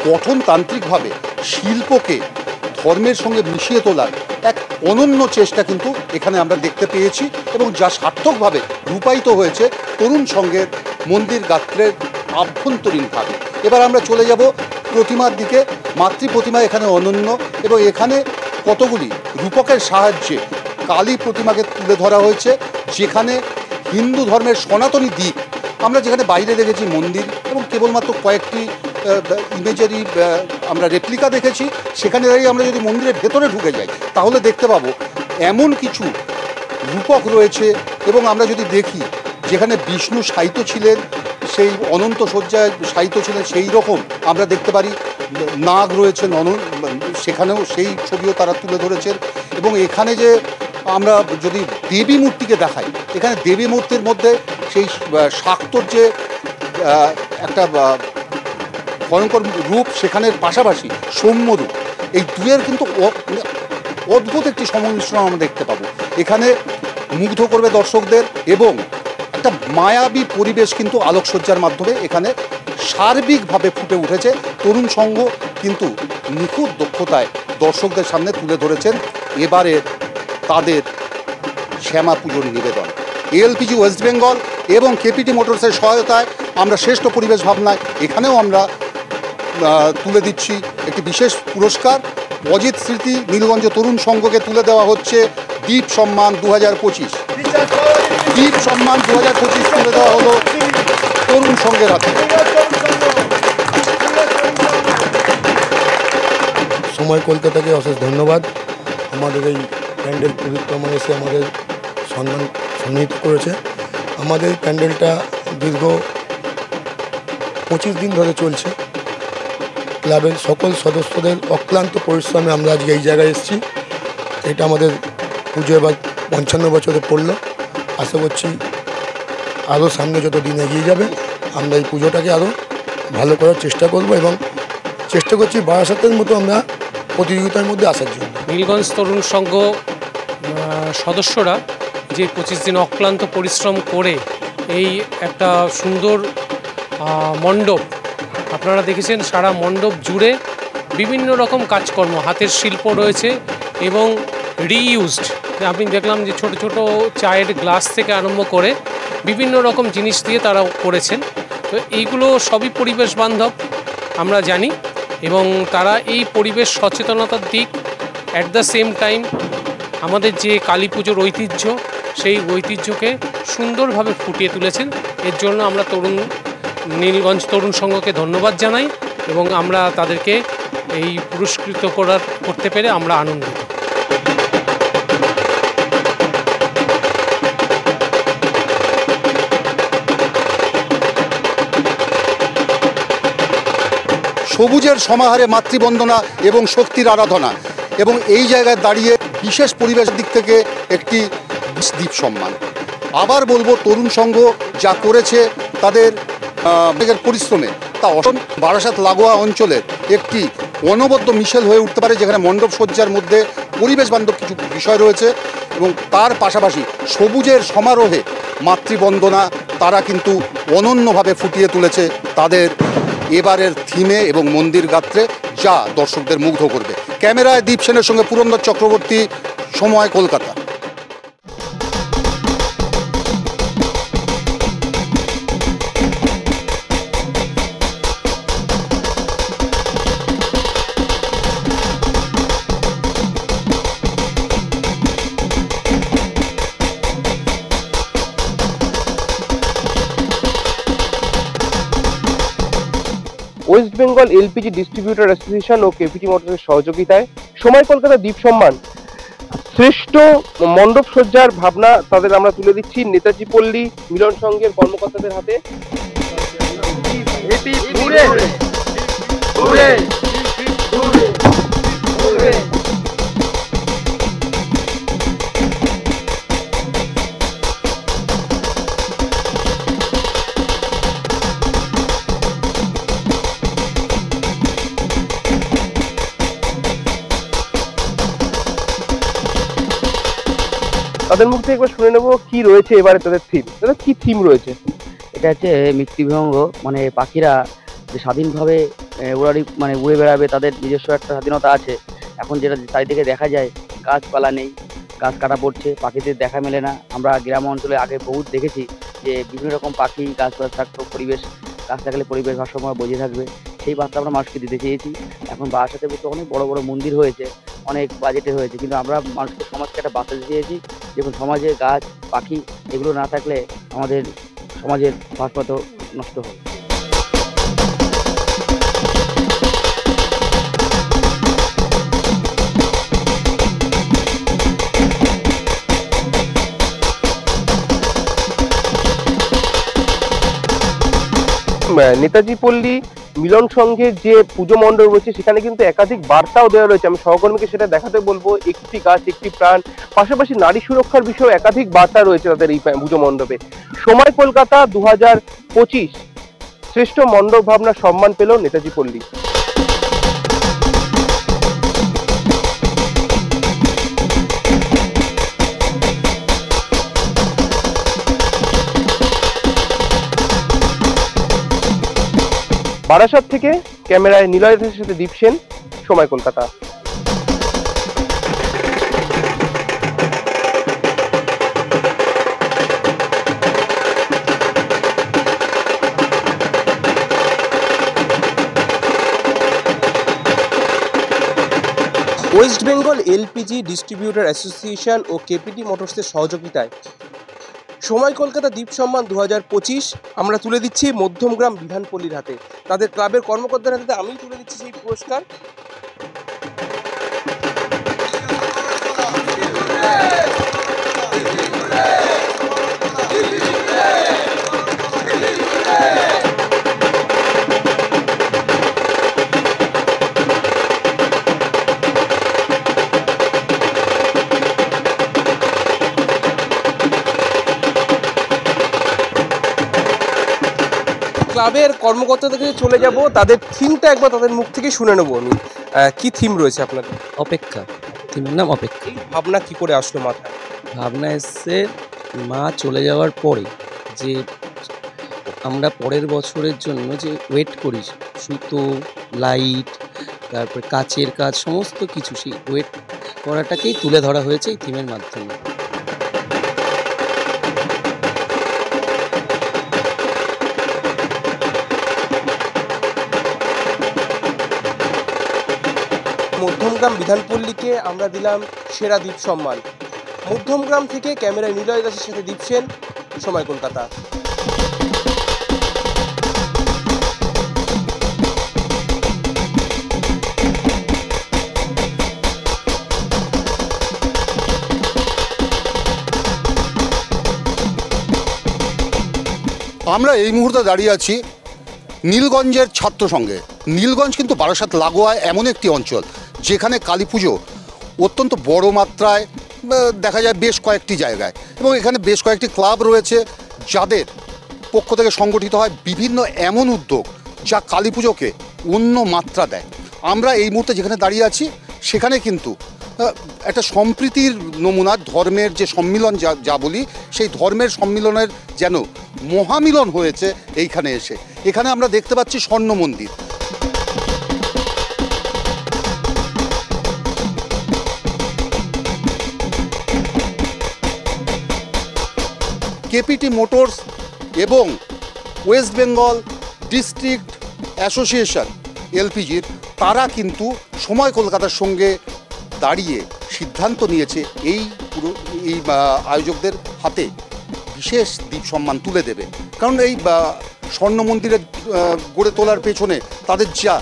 গঠনতান্ত্রিকভাবে শিল্পকে ধর্মের সঙ্গে মিশিয়ে তোলার এক অনন্য চেষ্টা কিন্তু এখানে আমরা দেখতে পেয়েছি এবং যা সার্থকভাবে রূপায়িত হয়েছে তরুণ সংঘের মন্দির গাত্রের আভ্যন্তরীণভাবে। এবার আমরা চলে যাব প্রতিমার দিকে। মাতৃ প্রতিমা এখানে অনন্য এবং এখানে কতগুলি রূপকের সাহায্যে কালী প্রতিমাকে তুলে ধরা হয়েছে, যেখানে হিন্দু ধর্মের সনাতনী দিক আমরা যেখানে বাইরে দেখেছি মন্দির এবং কেবলমাত্র কয়েকটি ইমেজারি আমরা রেপ্লিকা দেখেছি, সেখানে দাঁড়িয়ে আমরা যদি মন্দিরের ভেতরে ঢুকে যাই তাহলে দেখতে পাবো এমন কিছু রূপক রয়েছে। এবং আমরা যদি দেখি যেখানে বিষ্ণু শায়িত ছিলেন, সেই অনন্ত শয্যায় শায়িত ছিলেন, সেই রকম আমরা দেখতে পারি নাগ রয়েছেন, সেখানেও সেই ছবিও তারা তুলে ধরেছেন। এবং এখানে যে আমরা যদি দেবী মূর্তিকে দেখাই, এখানে দেবী মূর্তির মধ্যে সেই শাক্তর যে একটা ভয়ঙ্কর রূপ, সেখানের পাশাপাশি সৌম্য রূপ, এই দুয়ের কিন্তু অদ্ভুত একটি সংমিশ্রণ আমরা দেখতে পাবো। এখানে মুগ্ধ করবে দর্শকদের এবং একটা মায়াবী পরিবেশ কিন্তু আলোকসজ্জার মাধ্যমে এখানে সার্বিকভাবে ফুটে উঠেছে। তরুণ সংঘ কিন্তু নিখুঁত দক্ষতায় দর্শকদের সামনে তুলে ধরেছেন এবারের তাদের শ্যামা পুজোর নিবেদন। এলপিজি ওয়েস্ট বেঙ্গল এবং কেপিটি মোটরসের সহায়তায় আমরা শ্রেষ্ঠ পরিবেশ ভাবনায় এখানেও আমরা তুলে দিচ্ছি একটি বিশেষ পুরস্কার। অজিত স্মৃতি নীলগঞ্জ তরুণ সংঘকে তুলে দেওয়া হচ্ছে দ্বীপ সম্মান 2025। দ্বীপ সম্মান 2025 তুলে দেওয়া হলো তরুণ সংঘের হাতে। সময় কলকাতাকে অশেষ ধন্যবাদ। আমাদের এই প্যান্ডেল পরিক্রমা এসে আমাদের সম্মানিত করেছে। আমাদের প্যান্ডেলটা দীর্ঘ 25 দিন ধরে চলছে। ক্লাবের সকল সদস্যদের অক্লান্ত পরিশ্রমে আমরা আজকে এই জায়গায় এসেছি। এটা আমাদের পুজো এবার 55 বছরে পড়ল। আশা করছি আরও সামনে যত দিন এগিয়ে যাবে আমরা এই পুজোটাকে আরও ভালো করার চেষ্টা করব এবং চেষ্টা করছি বারাসাতের মতো আমরা প্রতিযোগিতার মধ্যে আসার জন্য। নীলগঞ্জ তরুণ সংঘ সদস্যরা যে 25 দিন অক্লান্ত পরিশ্রম করে এই একটা সুন্দর মণ্ডপ আপনারা দেখেছেন, সারা মণ্ডপ জুড়ে বিভিন্ন রকম কাজকর্ম, হাতের শিল্প রয়েছে এবং রিইউজড। আমি দেখলাম যে ছোট ছোট চায়ের গ্লাস থেকে আরম্ভ করে বিভিন্ন রকম জিনিস দিয়ে তারা করেছেন। তো এইগুলো সবই পরিবেশ বান্ধব আমরা জানি এবং তারা এই পরিবেশ সচেতনতার দিক অ্যাট দ্য সেম টাইম আমাদের যে কালী পুজোর ঐতিহ্য সেই ঐতিহ্যকে সুন্দরভাবে ফুটিয়ে তুলেছেন। এর জন্য আমরা নীলগঞ্জ তরুণ সংঘকে ধন্যবাদ জানাই এবং আমরা তাদেরকে এই পুরস্কৃত করতে পেরে আমরা আনন্দিত। সবুজের সমাহারে মাতৃবন্দনা এবং শক্তির আরাধনা, এবং এই জায়গায় দাঁড়িয়ে বিশেষ পরিবেশ দিক থেকে একটি দ্বীপ সম্মান। আবার বলবো, তরুণ সংঘ যা করেছে তাদের পরিশ্রমে তা বারাসাত লাগোয়া অঞ্চলের একটি অনবদ্য মিশেল হয়ে উঠতে পারে, যেখানে মণ্ডপ সজ্জার মধ্যে পরিবেশ বান্ধব কিছু বিষয় রয়েছে এবং তার পাশাপাশি সবুজের সমারোহে মাতৃবন্দনা তারা কিন্তু অনন্যভাবে ফুটিয়ে তুলেছে তাদের এবারের থিমে এবং মন্দির গাত্রে, যা দর্শকদের মুগ্ধ করবে। ক্যামেরায় দীপ সেনের সঙ্গে Purandar Chakraborty, Samay Kolkata. West Bengal LPG distributor association ও কেপিটি মোটরের সহযোগিতায় সময় কলকাতা দ্বীপ সম্মান শ্রেষ্ঠ মণ্ডপ সজ্জার ভাবনা তাদের আমরা তুলে দিচ্ছি নেতাজি পল্লী মিলন সংঘের কর্মকর্তাদের হাতে। তাদের মুখ থেকে একবার শুনে নেবো কি রয়েছে এবারে তাদের থিম। তাদের কি থিম রয়েছে? এটা হচ্ছে মৃত্যুবিহঙ্গ, মানে পাখিরা যে স্বাধীনভাবে উড়ে বেড়াবে, তাদের নিজস্ব একটা স্বাধীনতা আছে। এখন যেটা চারিদিকে দেখা যায়, গাছপালা নেই, গাছ কাটা পড়ছে, পাখিদের দেখা মেলে না। আমরা গ্রাম অঞ্চলে আগে বহুত দেখেছি যে বিভিন্ন রকম পাখি গাছপালা থাকতো, পরিবেশ গাছ থাকলে পরিবেশ ভারসাম্য বজায় থাকবে, সেই বার্তা আমরা মানুষকে দিতে চেয়েছি। এখন বারাসাতে বলতে অনেক বড় বড় মন্দির হয়েছে, অনেক বাজেটে হয়েছে, কিন্তু আমরা মানুষকে সমাজকে একটা বার্তা দিতে চেয়েছি। দেখুন, সমাজে গাছ পাখি এগুলো না থাকলে আমাদের সমাজের ভারসাম্য নষ্ট হবে। নেতাজি পল্লী মিলন সংঘের যে পুজো মণ্ডপ রয়েছে সেখানে কিন্তু একাধিক বার্তাও দেওয়া রয়েছে। আমি সহকর্মীকে সেটা দেখাতে বলবো। একটি গাছ একটি প্রাণ, পাশাপাশি নারী সুরক্ষার বিষয়ে একাধিক বার্তা রয়েছে তাদের এই পুজো মণ্ডপে। সময় কলকাতা 2025 শ্রেষ্ঠ মণ্ডপ ভাবনা সম্মান পেল নেতাজি পল্লী। বারাসাত থেকে ক্যামেরায় নিলয় দাসের সাথে Deep Sen, Samay Kolkata. West Bengal LPG distributor association ও কেপিটি মোটরসের সহযোগিতায় সময় কলকাতা দ্বীপ সম্মান 2025 আমরা তুলে দিচ্ছি মধ্যমগ্রাম বিধানপল্লীর হাতে। তাদের ক্লাবের কর্মকর্তার হাতে আমি তুলে দিচ্ছি সেই পুরস্কার। ক্লাবের কর্মকর্তাদের কাছে চলে যাব, তাদের থিমটা একবার তাদের মুখ থেকে শুনে নেবো আমি। কি থিম রয়েছে আপনাদের? অপেক্ষা, থিমের নাম অপেক্ষা। ভাবনা কি করে আসলো মাথায়? ভাবনা এসছে মা চলে যাওয়ার পরে যে আমরা পরের বছরের জন্য যে ওয়েট করি, সুতো, লাইট, তারপর কাচের কাজ, সমস্ত কিছু সেই ওয়েট করাটাকেই তুলে ধরা হয়েছে এই থিমের মাধ্যমে। মধ্যমগ্রাম বিধানপল্লীকে আমরা দিলাম সেরা দ্বীপ সম্মান। মধ্যমগ্রাম থেকে ক্যামেরায় নিলয় দাসের সাথে দীপ সেন, সময় কলকাতা। আমরা এই মুহূর্তে দাঁড়িয়ে আছি নীলগঞ্জের ছাত্র সঙ্গে। নীলগঞ্জ কিন্তু বারাসাত লাগোয়া এমন একটি অঞ্চল যেখানে কালী পুজো অত্যন্ত বড় মাত্রায় দেখা যায় বেশ কয়েকটি জায়গায়, এবং এখানে বেশ কয়েকটি ক্লাব রয়েছে যাদের পক্ষ থেকে সংগঠিত হয় বিভিন্ন এমন উদ্যোগ যা কালী পুজোকে অন্য মাত্রা দেয়। আমরা এই মুহূর্তে যেখানে দাঁড়িয়ে আছি সেখানে কিন্তু একটা সম্প্রীতির নমুনা, ধর্মের যে সম্মিলন যা বলি, সেই ধর্মের সম্মিলনের যেন মহামিলন হয়েছে এইখানে এসে। এখানে আমরা দেখতে পাচ্ছি স্বর্ণ মন্দির। কেপিটি মোটরস এবং ওয়েস্ট বেঙ্গল ডিস্ট্রিক্ট অ্যাসোসিয়েশন এলপিজির তারা কিন্তু সময় কলকাতার সঙ্গে দাঁড়িয়ে সিদ্ধান্ত নিয়েছে এই আয়োজকদের হাতে বিশেষ দ্বীপ সম্মান তুলে দেবে। কারণ এই স্বর্ণ মন্দিরের গড়ে তোলার পেছনে তাদের যা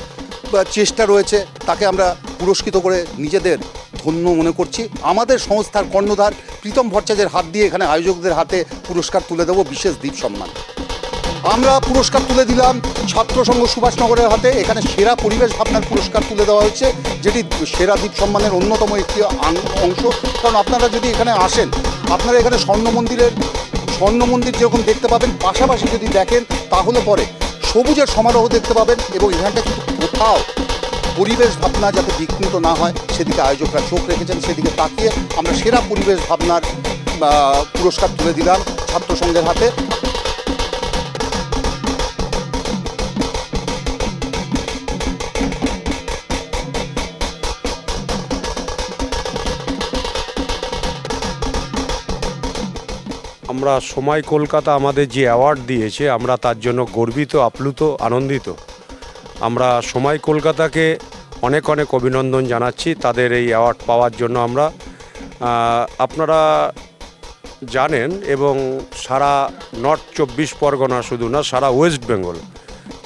চেষ্টা রয়েছে তাকে আমরা পুরস্কৃত করে নিজেদের ধন্য মনে করছি। আমাদের সংস্থার কর্ণধার প্রীতম ভট্টাচার্যের হাত দিয়ে এখানে আয়োজকদের হাতে পুরস্কার তুলে দেব, বিশেষ দ্বীপ সম্মান। আমরা পুরস্কার তুলে দিলাম ছাত্রসংঘ সুভাষনগরের হাতে। এখানে সেরা পরিবেশ ভাবনার পুরস্কার তুলে দেওয়া হচ্ছে, যেটি সেরা দ্বীপ সম্মানের অন্যতম একটি অংশ। কারণ আপনারা যদি এখানে আসেন, আপনারা এখানে স্বর্ণ মন্দির যেরকম দেখতে পাবেন, পাশাপাশি যদি দেখেন তাহলে পরে সবুজের সমারোহ দেখতে পাবেন। এবং এখানটা কিন্তু কোথাও পরিবেশ ভাবনা যাতে বিঘ্নিত না হয় সেদিকে আয়োজকরা চোখ রেখেছেন। সেদিকে তাকিয়ে আমরা সেরা পরিবেশ ভাবনার পুরস্কার তুলে দিলাম ছাত্রসংঘের হাতে। আমরা সময় কলকাতা আমাদের যে অ্যাওয়ার্ড দিয়েছে, আমরা তার জন্য গর্বিত, আপ্লুত, আনন্দিত। আমরা সময় কলকাতাকে অনেক অনেক অভিনন্দন জানাচ্ছি তাদের এই অ্যাওয়ার্ড পাওয়ার জন্য। আপনারা জানেন এবং সারা নর্থ 24 পরগনা শুধু না, সারা ওয়েস্ট বেঙ্গল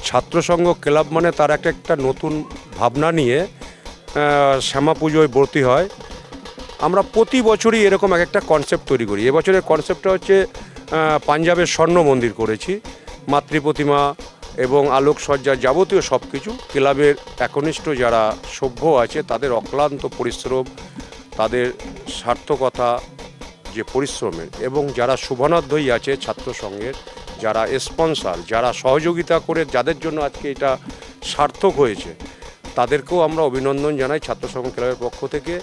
ছাত্রসংঘ ক্লাব মানে তার একটা নতুন ভাবনা নিয়ে শ্যামা পুজোয় ব্রতী হয়। আমরা প্রতি বছরই এরকম একটা কনসেপ্ট তৈরি করি। এবছরের কনসেপ্টটা হচ্ছে পাঞ্জাবের স্বর্ণ মন্দির করেছি, মাতৃ প্রতিমা এবং আলোকসজ্জার যাবতীয় সব কিছু। ক্লাবের একনিষ্ঠ যারা সভ্য আছে তাদের অক্লান্ত পরিশ্রম, তাদের সার্থকতা যে পরিশ্রমের, এবং যারা শুভানুধ্যায়ী আছে ছাত্র সংঘের, যারা স্পন্সর, যারা সহযোগিতা করে যাদের জন্য আজকে এটা সার্থক হয়েছে, তাদেরকেও আমরা অভিনন্দন জানাই ছাত্রসংঘ ক্লাবের পক্ষ থেকে।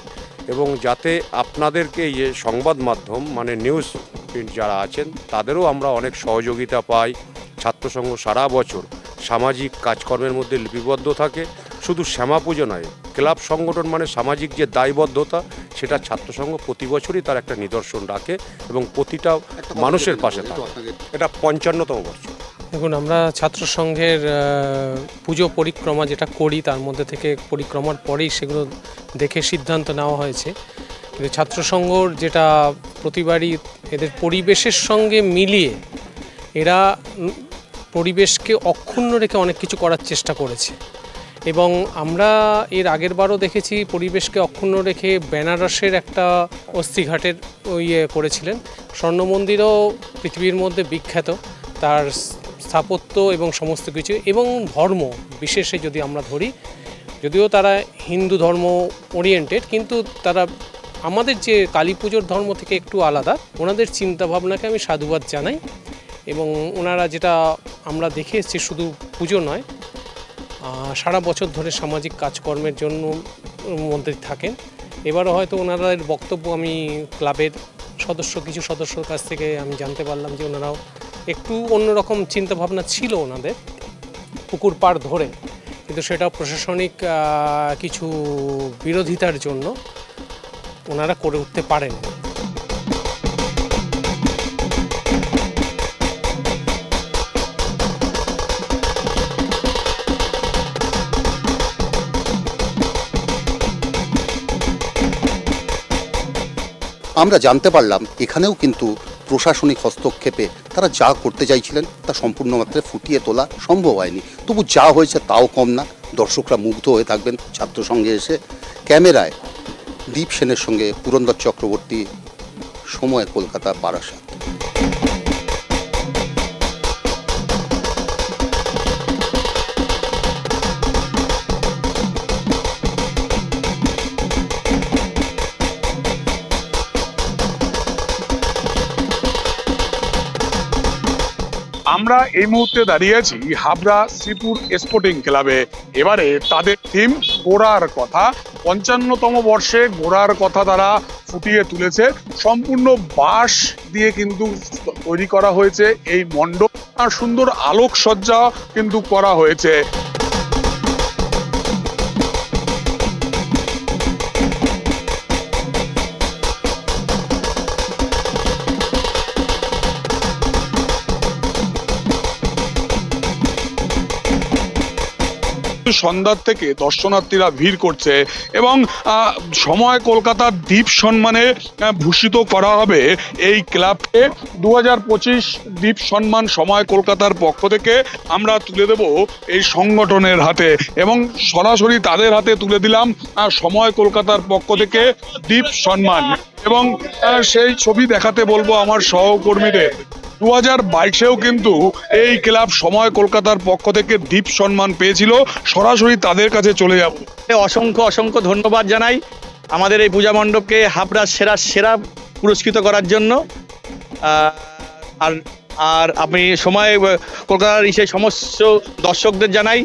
এবং যাতে আপনাদেরকে এই যে সংবাদ মাধ্যম মানে নিউজ প্রিন্ট যারা আছেন তাদেরও আমরা অনেক সহযোগিতা পাই। ছাত্রসংঘ সারা বছর সামাজিক কাজকর্মের মধ্যে লিপিবদ্ধ থাকে। শুধু শ্যামা পুজো নয়, ক্লাব সংগঠন মানে সামাজিক যে দায়বদ্ধতা, সেটা ছাত্রসংঘ প্রতি বছরই তার একটা নিদর্শন রাখে এবং প্রতিটা মানুষের পাশে থাকে। এটা 55তম বর্ষ। দেখুন, আমরা ছাত্র সংঘের পুজো পরিক্রমা যেটা করি তার মধ্যে থেকে পরিক্রমার পরেই সেগুলো দেখে সিদ্ধান্ত নেওয়া হয়েছে। কিন্তু ছাত্র সংঘর যেটা প্রতিবারই এদের পরিবেশের সঙ্গে মিলিয়ে এরা পরিবেশকে অক্ষুণ্ণ রেখে অনেক কিছু করার চেষ্টা করেছে এবং আমরা এর আগের বারও দেখেছি পরিবেশকে অক্ষুণ্ণ রেখে বেনারসের একটা অস্থিঘাটের ইয়ে করেছিলেন। স্বর্ণ মন্দিরও পৃথিবীর মধ্যে বিখ্যাত তার স্থাপত্য এবং সমস্ত কিছু এবং ধর্ম বিশেষে যদি আমরা ধরি, যদিও তারা হিন্দু ধর্ম ওরিয়েন্টেড কিন্তু তারা আমাদের যে কালী পুজোর ধর্ম থেকে একটু আলাদা। ওনাদের চিন্তাভাবনাকে আমি সাধুবাদ জানাই এবং ওনারা যেটা আমরা দেখে এসেছি শুধু পুজো নয়, সারা বছর ধরে সামাজিক কাজকর্মের জন্য মধ্যে থাকেন। এবারও হয়তো ওনাদের বক্তব্য আমি ক্লাবের কিছু সদস্যর কাছ থেকে আমি জানতে পারলাম যে ওনারাও একটু অন্যরকম চিন্তাভাবনা ছিল ওনাদের পুকুর পাড় ধরে, কিন্তু সেটা প্রশাসনিক কিছু বিরোধিতার জন্য ওনারা করে উঠতে পারেন। আমরা জানতে পারলাম এখানেও কিন্তু প্রশাসনিক হস্তক্ষেপে তারা যা করতে চাইছিলেন তা সম্পূর্ণ মাত্রায় ফুটিয়ে তোলা সম্ভব হয়নি। তবু যা হয়েছে তাও কম না, দর্শকরা মুগ্ধ হয়ে থাকবেন। ছাত্র সঙ্গে এসে ক্যামেরায় দীপ সেনের সঙ্গে পুরন্দর চক্রবর্তী, সময় কলকাতা, বারাসাত। আমরা এই মুহূর্তে দাঁড়িয়ে আছি হাবড়া শ্রীপুর স্পোর্টিং ক্লাবে। এবারে তাদের থিম গোড়ার কথা, ৫৫তম বর্ষে গোড়ার কথা তারা ফুটিয়ে তুলেছে। সম্পূর্ণ বাঁশ দিয়ে কিন্তু তৈরি করা হয়েছে এই মণ্ডপ, আর সুন্দর আলোকসজ্জা কিন্তু করা হয়েছে। সন্ধ্যার থেকে দর্শনার্থীরা ভিড় করছে এবং সময় কলকাতার দ্বীপ সম্মানে ভূষিত করা হবে এই ক্লাবকে। 2025 দ্বীপ সম্মান সময় কলকাতার পক্ষ থেকে আমরা তুলে দেব এই সংগঠনের হাতে এবং সরাসরি তাদের হাতে তুলে দিলাম সময় কলকাতার পক্ষ থেকে দ্বীপ সম্মান। এবং সেই ছবি দেখাতে বলবো আমার সহকর্মীদের। 2022-এও কিন্তু এই ক্লাব সময় কলকাতার পক্ষ থেকে দ্বীপ সম্মান পেয়েছিল। সরাসরি তাদের কাছে চলে যাব। অসংখ্য ধন্যবাদ জানাই আমাদের এই পূজা মণ্ডপকে হাবড়ার সেরা পুরস্কৃত করার জন্য। আর আমি সময় কলকাতার সেই সমস্ত দর্শকদের জানাই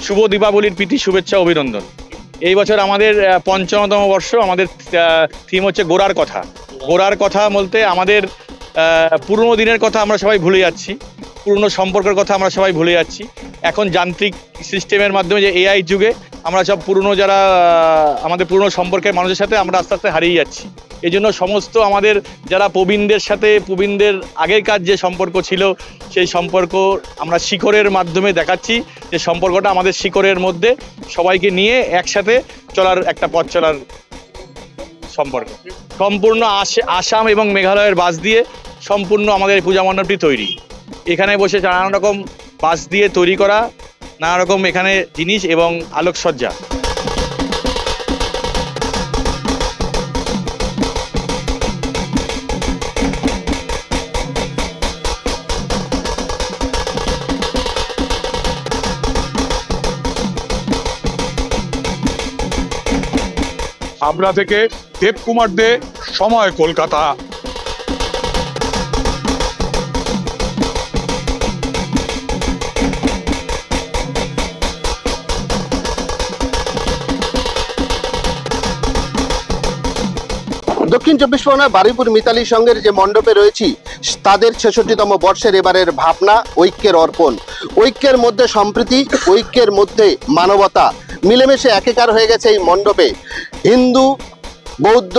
শুভ দীপাবলির প্রীতি শুভেচ্ছা অভিনন্দন। এই বছর আমাদের ৫৫তম বর্ষ। আমাদের থিম হচ্ছে গোড়ার কথা। গোড়ার কথা বলতে আমাদের পুরনো দিনের কথা আমরা সবাই ভুলে যাচ্ছি, পুরনো সম্পর্কের কথা আমরা সবাই ভুলে যাচ্ছি। এখন যান্ত্রিক সিস্টেমের মাধ্যমে যে এআই যুগে আমরা সব পুরনো যারা আমাদের পুরনো সম্পর্কের মানুষের সাথে আমরা আস্তে আস্তে হারিয়ে যাচ্ছি। এই জন্য সমস্ত আমাদের যারা প্রবীণদের সাথে, প্রবীণদের আগেরকার যে সম্পর্ক ছিল সেই সম্পর্ক আমরা শিকড়ের মাধ্যমে দেখাচ্ছি যে সম্পর্কটা আমাদের শিকড়ের মধ্যে সবাইকে নিয়ে একসাথে চলার একটা পথ চলার সম্পর্ক। সম্পূর্ণ আসাম এবং মেঘালয়ের বাস দিয়ে সম্পূর্ণ আমাদের পূজা মণ্ডপটি তৈরি। এখানে বসে নানা রকম বাস দিয়ে তৈরি করা নানা রকম এখানে জিনিস এবং আলোকসজ্জা। হাবড়া থেকে দেবকুমার দে, সময় কলকাতা। দক্ষিণ চব্বিশ পরগনার বারুইপুর মিতালি সংঘের যে মণ্ডপে রয়েছি তাদের ৬৬তম বর্ষের এবারের ভাবনা ঐক্যের অর্পণ। ঐক্যের মধ্যে সম্প্রীতি, ঐক্যের মধ্যে মানবতা মিলেমিশে একাকার হয়ে গেছে এই মণ্ডপে। হিন্দু, বৌদ্ধ,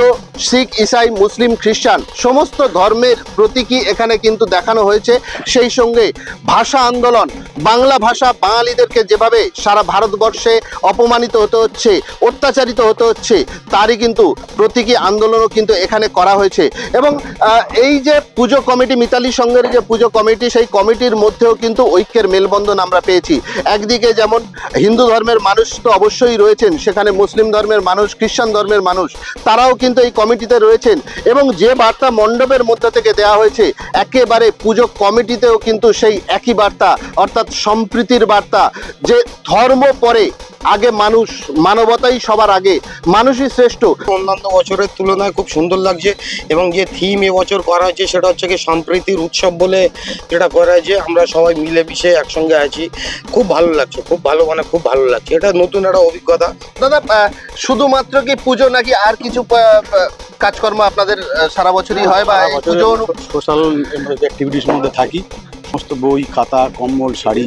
শিখ, ইসাই, মুসলিম, খ্রিস্টান সমস্ত ধর্মের প্রতীকী এখানে কিন্তু দেখানো হয়েছে। সেই সঙ্গে ভাষা আন্দোলন, বাংলা ভাষা বাঙালিদেরকে যেভাবে সারা ভারতবর্ষে অপমানিত হতে হচ্ছে, অত্যাচারিত হতে হচ্ছে, তারই কিন্তু প্রতীকী আন্দোলনও কিন্তু এখানে করা হয়েছে। এবং এই যে পুজো কমিটি, মিতালি সংঘের যে পুজো কমিটি, সেই কমিটির মধ্যেও কিন্তু ঐক্যের মেলবন্ধন আমরা পেয়েছি। একদিকে যেমন হিন্দু ধর্মের মানুষ তো অবশ্যই রয়েছেন, সেখানে মুসলিম ধর্মের মানুষ, খ্রিস্টান ধর্মের মানুষ, তারাও কিন্তু এই কমিটিতে রয়েছেন। এবং যে বার্তা মণ্ডপের মধ্যে থেকে দেওয়া হয়েছে, একেবারে পুজো কমিটিতেও কিন্তু সেই একই বার্তা, অর্থাৎ সম্প্রীতির বার্তা, যে ধর্ম পরে, আগে মানুষ, মানবতাই সবার আগে, মানুষই শ্রেষ্ঠ। অন্যান্য বছরের তুলনায় খুব সুন্দর লাগছে এবং যে থিম এবছর করা হয়েছে সেটা হচ্ছে কি সম্প্রীতির উৎসব বলে যেটা করা হয়েছে, আমরা সবাই মিলেমিশে একসঙ্গে আছি, খুব ভালো লাগছে, খুব ভালো, মানে খুব ভালো লাগছে, এটা নতুন একটা অভিজ্ঞতা। দাদা, শুধুমাত্র কি পুজো নাকি আর কিছু কাজকর্ম আপনাদের সারা বছরই হয়, বা পুজো সোশ্যাল অ্যাক্টিভিটিস মধ্যে থাকি? সমস্ত বই, খাতা, কম্বল, শাড়ি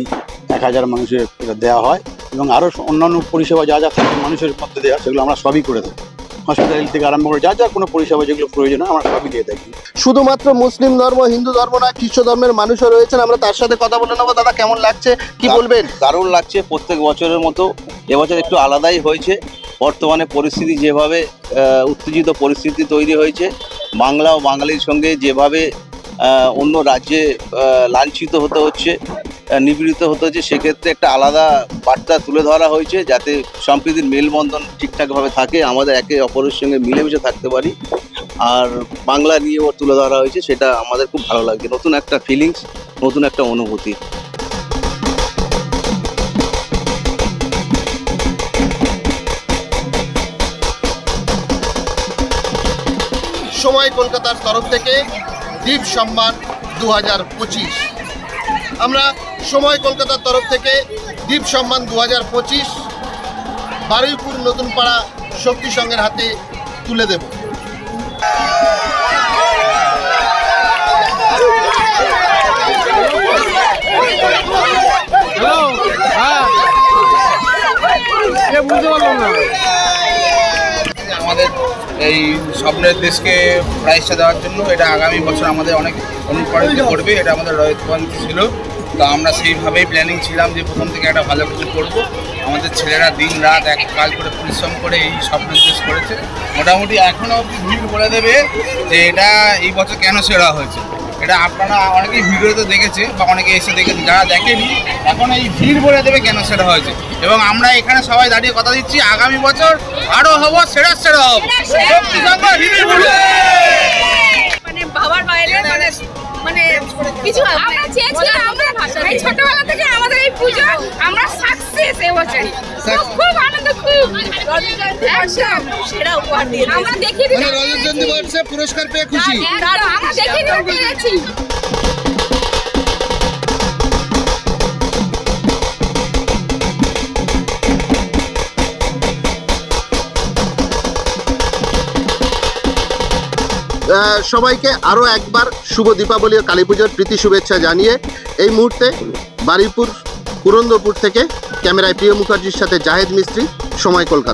1000 মানুষের দেওয়া হয় এবং আরও অন্যান্য পরিষেবা যা যা থাকে মানুষের মধ্যে দেওয়া, সেগুলো আমরা সবই করে থাকি। হসপিটাল থেকে আরম্ভ করে যা যা কোনো পরিষেবা যেগুলো প্রয়োজন হয় আমরা সবই দিয়ে থাকি। শুধুমাত্র মুসলিম ধর্ম, হিন্দু ধর্ম না, খ্রিস্ট ধর্মের মানুষও রয়েছেন, আমরা তার সাথে কথা বলে নেবো। দাদা, কেমন লাগছে, কি বলবেন? দারুণ লাগছে, প্রত্যেক বছরের মতো এবছর একটু আলাদাই হয়েছে। বর্তমানে পরিস্থিতি যেভাবে উত্তেজিত পরিস্থিতি তৈরি হয়েছে, বাংলা ও বাঙালির সঙ্গে যেভাবে অন্য রাজ্যে লাঞ্ছিত হতে হচ্ছে, নিপীড়িত হতে হচ্ছে, সেক্ষেত্রে একটা আলাদা বার্তা তুলে ধরা হয়েছে যাতে সম্প্রীতির মেলবন্ধন ঠিকঠাকভাবে থাকে, আমাদের একে অপরের সঙ্গে মিলেমিশে থাকতে পারি। আর বাংলা নিয়েও তুলে ধরা হয়েছে, সেটা আমাদের খুব ভালো লাগছে, নতুন একটা ফিলিংস, নতুন একটা অনুভূতি। সময় কলকাতার তরফ থেকে দ্বীপ সম্মান 2025, আমরা সময় কলকাতার তরফ থেকে দ্বীপ সম্মান 2025 বারুইপুর নতুন পাড়া শক্তি সংঘের হাতে তুলে দেব। আমাদের এই স্বপ্নের দেশকে প্রাইজটা দেওয়ার জন্য, এটা আগামী বছর আমাদের অনেক অনুপ্রাণিত করবে, এটা আমাদের রয়তপন্থ ছিল। তো আমরা সেইভাবেই প্ল্যানিং ছিলাম যে প্রথম থেকে একটা ভালো কিছু করব। আমাদের ছেলেরা দিন রাত এক কাজ করে পরিশ্রম করে এই স্বপ্নের দেশ করেছে। মোটামুটি এখনও অবধি ভিড় বলে দেবে যে এটা এই বছর কেন সেরা হয়েছে। এটা আপনারা অনেকেই ভিডিওতে দেখেছে বা অনেকে এসে দেখেছে, যারা দেখেনি এখন এই ভিড় বলে দেবে কেন সেরা হয়েছে। এবং আমরা এখানে সবাই দাঁড়িয়ে কথা দিচ্ছি, আগামী বছর আরও হবো, সেরা সেরা হবো। মানে বাবার বাইরে মানে কিছু আমরা চেয়েছিলাম, আমরা এই ছোটবেলা থেকে আমাদের এই পুজো আমরা সাকসেস এবছর, খুব আনন্দ, খুব সেরা উপহার দিয়ে আমরা দেখিয়ে দিলাম। রজত জয়ন্তী বর্ষে পুরস্কার পেয়ে খুশি, আমরা দেখিয়ে দিতে পেরেছি। সবাইকে আরও একবার শুভ দীপাবলি ও কালী পুজোর প্রীতি শুভেচ্ছা জানিয়ে এই মুহূর্তে বারুইপুর পুরন্দরপুর থেকে ক্যামেরায় প্রিয় মুখার্জির সাথে জাহেদ মিস্ত্রি, সময় কলকাতা।